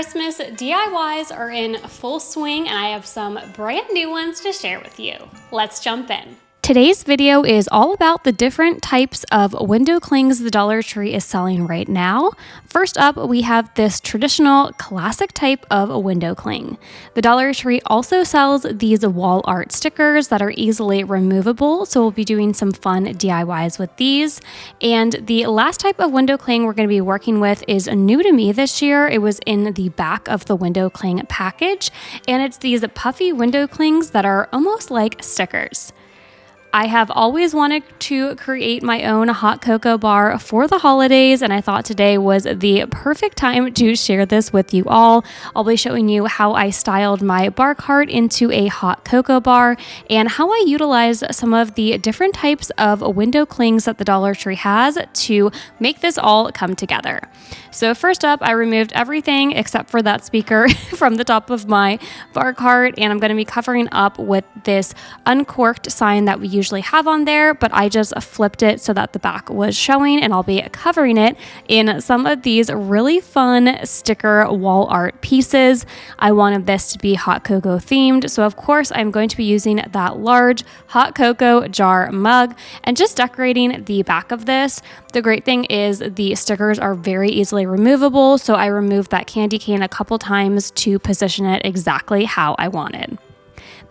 Christmas DIYs are in full swing and I have some brand new ones to share with you. Let's jump in. Today's video is all about the different types of window clings the Dollar Tree is selling right now. First up, we have this traditional classic type of window cling. The Dollar Tree also sells these wall art stickers that are easily removable, so we'll be doing some fun DIYs with these. And the last type of window cling we're going to be working with is new to me this year. It was in the back of the window cling package, and it's these puffy window clings that are almost like stickers. I have always wanted to create my own hot cocoa bar for the holidays, and I thought today was the perfect time to share this with you all. I'll be showing you how I styled my bar cart into a hot cocoa bar and how I utilized some of the different types of window clings that the Dollar Tree has to make this all come together. So first up, I removed everything except for that speaker from the top of my bar cart, and I'm going to be covering up with this uncorked sign that we usually have on there, but I just flipped it so that the back was showing, and I'll be covering it in some of these really fun sticker wall art pieces. I wanted this to be hot cocoa themed, so of course I'm going to be using that large hot cocoa jar mug and just decorating the back of this. The great thing is the stickers are very easily removable, so I removed that candy cane a couple times to position it exactly how I wanted.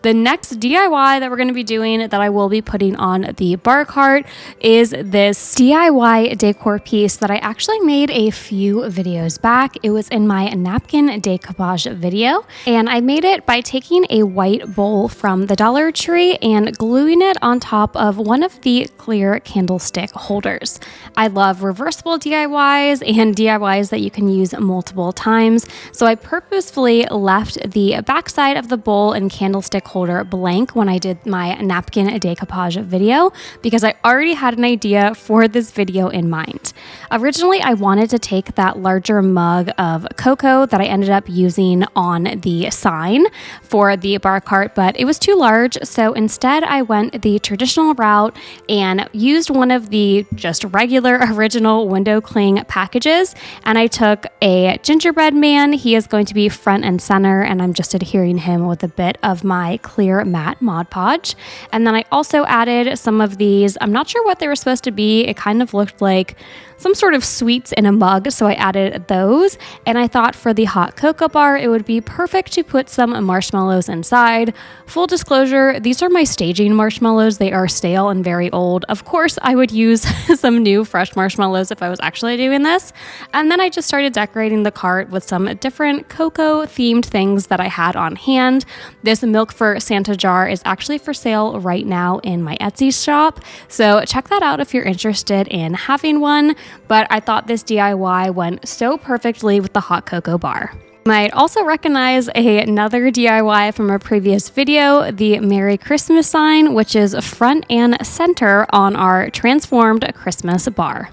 The next DIY that we're going to be doing that I will be putting on the bar cart is this DIY decor piece that I actually made a few videos back. It was in my napkin decoupage video, and I made it by taking a white bowl from the Dollar Tree and gluing it on top of one of the clear candlestick holders. I love reversible DIYs and DIYs that you can use multiple times, so I purposefully left the backside of the bowl and candlestick holder blank when I did my napkin decoupage video because I already had an idea for this video in mind. Originally, I wanted to take that larger mug of cocoa that I ended up using on the sign for the bar cart, but it was too large, so instead I went the traditional route and used one of the just regular original window cling packages, and I took a gingerbread man. He is going to be front and center, and I'm just adhering him with a bit of my clear matte Mod Podge. And then I also added some of these, I'm not sure what they were supposed to be. It kind of looked like some sort of sweets in a mug, so I added those. And I thought for the hot cocoa bar, it would be perfect to put some marshmallows inside. Full disclosure, these are my staging marshmallows. They are stale and very old. Of course, I would use some new fresh marshmallows if I was actually doing this. And then I just started decorating the cart with some different cocoa themed things that I had on hand. This Milk for Santa jar is actually for sale right now in my Etsy shop, so check that out if you're interested in having one. But I thought this DIY went so perfectly with the hot cocoa bar. You might also recognize another DIY from a previous video, the Merry Christmas sign, which is front and center on our transformed Christmas bar.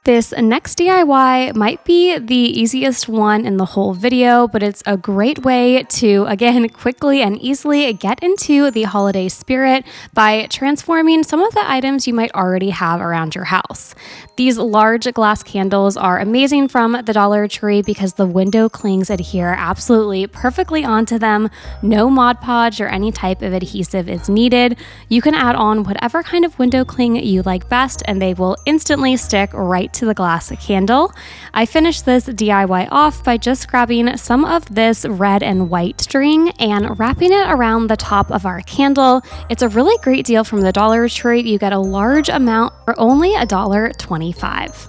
This next DIY might be the easiest one in the whole video, but it's a great way to, again, quickly and easily get into the holiday spirit by transforming some of the items you might already have around your house. These large glass candles are amazing from the Dollar Tree because the window clings adhere absolutely perfectly onto them. No Mod Podge or any type of adhesive is needed. You can add on whatever kind of window cling you like best, and they will instantly stick right to the glass candle. I finished this DIY off by just grabbing some of this red and white string and wrapping it around the top of our candle. It's a really great deal from the Dollar Tree. You get a large amount for only $1.25.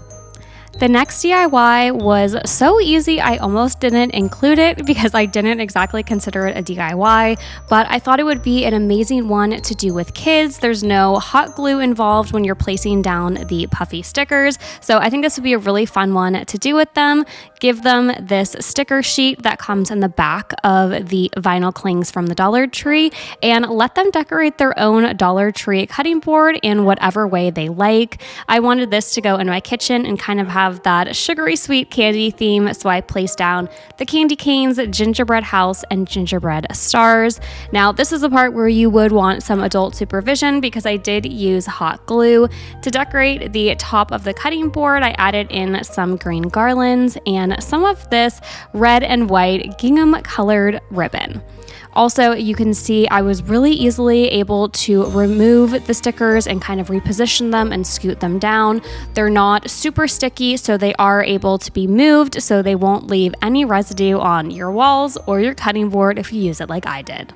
The next DIY was so easy I almost didn't include it because I didn't exactly consider it a DIY, but I thought it would be an amazing one to do with kids. There's no hot glue involved when you're placing down the puffy stickers, so I think this would be a really fun one to do with them. Give them this sticker sheet that comes in the back of the vinyl clings from the Dollar Tree and let them decorate their own Dollar Tree cutting board in whatever way they like. I wanted this to go in my kitchen and kind of have have that sugary sweet candy theme, so I placed down the candy canes, gingerbread house, and gingerbread stars. Now, this is the part where you would want some adult supervision because I did use hot glue. To decorate the top of the cutting board, I added in some green garlands and some of this red and white gingham colored ribbon. Also, you can see I was really easily able to remove the stickers and kind of reposition them and scoot them down. They're not super sticky, so they are able to be moved so they won't leave any residue on your walls or your cutting board if you use it like I did.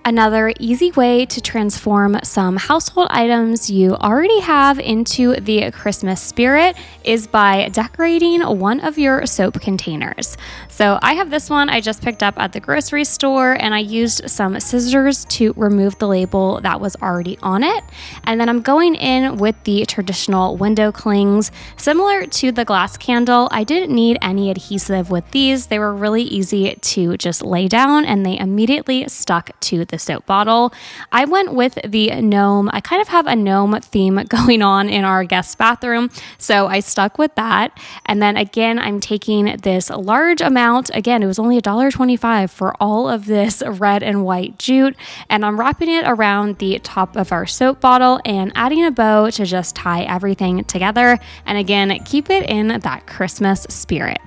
Another easy way to transform some household items you already have into the Christmas spirit is by decorating one of your soap containers. So I have this one I just picked up at the grocery store, and I used some scissors to remove the label that was already on it. And then I'm going in with the traditional window clings. Similar to the glass candle, I didn't need any adhesive with these. They were really easy to just lay down and they immediately stuck to the soap bottle. I went with the gnome. I kind of have a gnome theme going on in our guest bathroom, so I stuck with that. And then again, I'm taking this large amount. Again, it was only $1.25 for all of this red and white jute, and I'm wrapping it around the top of our soap bottle and adding a bow to just tie everything together. And again, keep it in that Christmas spirit.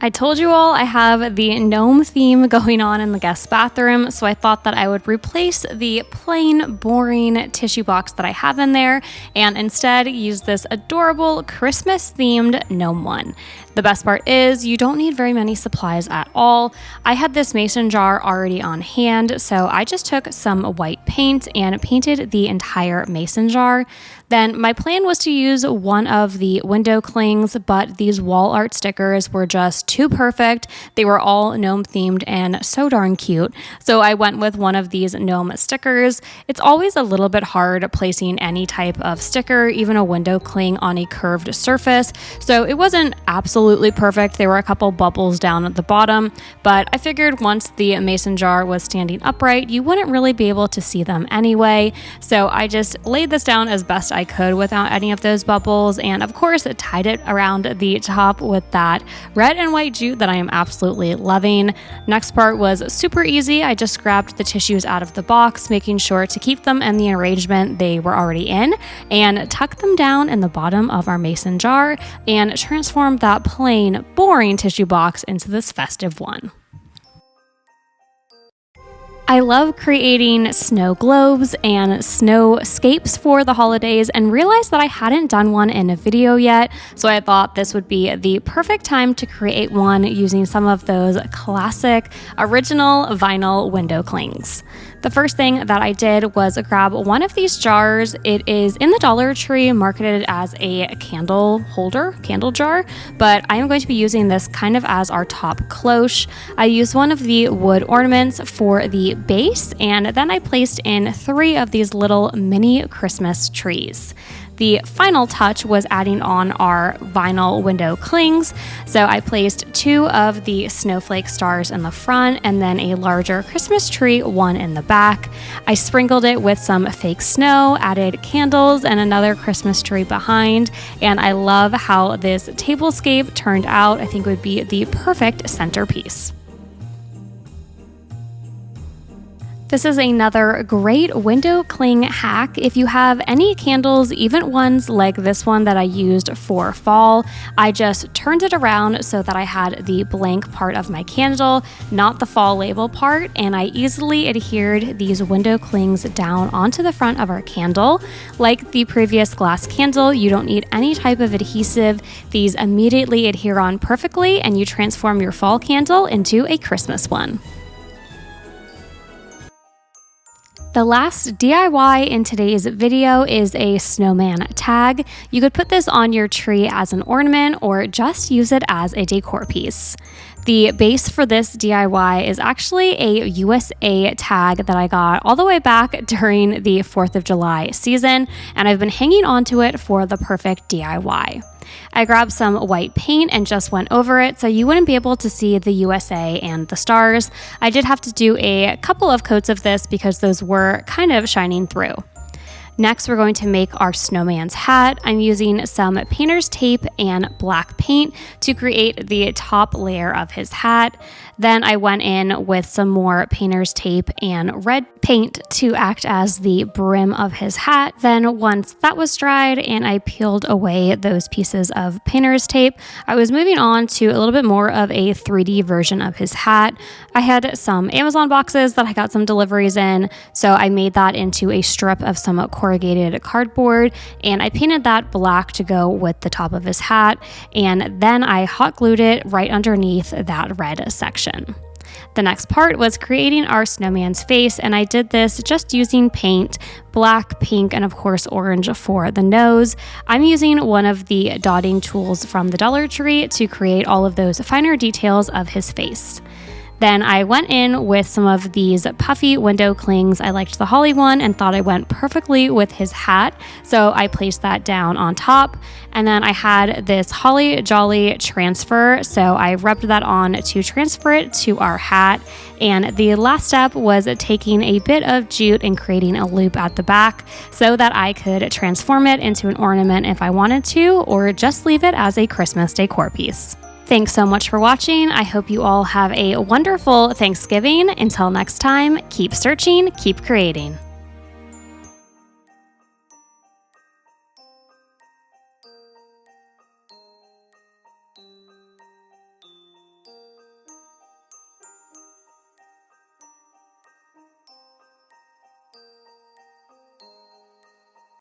I told you all I have the gnome theme going on in the guest bathroom, so I thought that I would replace the plain, boring tissue box that I have in there and instead use this adorable Christmas-themed gnome one. The best part is you don't need very many supplies at all. I had this mason jar already on hand, so I just took some white paint and painted the entire mason jar. Then my plan was to use one of the window clings, but these wall art stickers were just too perfect. They were all gnome themed and so darn cute. So I went with one of these gnome stickers. It's always a little bit hard placing any type of sticker, even a window cling, on a curved surface. So it wasn't absolutely perfect. There were a couple bubbles down at the bottom, but I figured once the mason jar was standing upright, you wouldn't really be able to see them anyway. So I just laid this down as best I could without any of those bubbles, and of course it tied it around the top with that red and white jute that I am absolutely loving. Next part was super easy. I just grabbed the tissues out of the box, making sure to keep them in the arrangement they were already in, and tuck them down in the bottom of our mason jar and transform that plain, boring tissue box into this festive one. I love creating snow globes and snowscapes for the holidays and realized that I hadn't done one in a video yet, so I thought this would be the perfect time to create one using some of those classic original vinyl window clings. The first thing that I did was grab one of these jars. It is in the Dollar Tree, marketed as a candle holder, candle jar, but I am going to be using this kind of as our top cloche. I used one of the wood ornaments for the base, and then I placed in 3 of these little mini Christmas trees. The final touch was adding on our vinyl window clings. So I placed 2 of the snowflake stars in the front and then a larger Christmas tree one in the back. I sprinkled it with some fake snow, added candles and another Christmas tree behind, and I love how this tablescape turned out. I think it would be the perfect centerpiece. This is another great window cling hack. If you have any candles, even ones like this one that I used for fall, I just turned it around so that I had the blank part of my candle, not the fall label part, and I easily adhered these window clings down onto the front of our candle. Like the previous glass candle, you don't need any type of adhesive. These immediately adhere on perfectly, and you transform your fall candle into a Christmas one. The last DIY in today's video is a snowman tag. You could put this on your tree as an ornament or just use it as a decor piece. The base for this DIY is actually a USA tag that I got all the way back during the 4th of July season, and I've been hanging on to it for the perfect DIY. I grabbed some white paint and just went over it so you wouldn't be able to see the USA and the stars. I did have to do a couple of coats of this because those were kind of shining through. Next, we're going to make our snowman's hat. I'm using some painter's tape and black paint to create the top layer of his hat. Then I went in with some more painter's tape and red paint to act as the brim of his hat. Then once that was dried and I peeled away those pieces of painter's tape, I was moving on to a little bit more of a 3D version of his hat. I had some Amazon boxes that I got some deliveries in, so I made that into a strip of some corrugated cardboard, and I painted that black to go with the top of his hat, and then I hot glued it right underneath that red section. The next part was creating our snowman's face, and I did this just using paint, black, pink, and of course orange for the nose. I'm using one of the dotting tools from the Dollar Tree to create all of those finer details of his face. Then I went in with some of these puffy window clings. I liked the holly one and thought it went perfectly with his hat, so I placed that down on top. And then I had this holly jolly transfer, so I rubbed that on to transfer it to our hat. And the last step was taking a bit of jute and creating a loop at the back so that I could transform it into an ornament if I wanted to, or just leave it as a Christmas decor piece. Thanks so much for watching. I hope you all have a wonderful Thanksgiving. Until next time, keep searching, keep creating.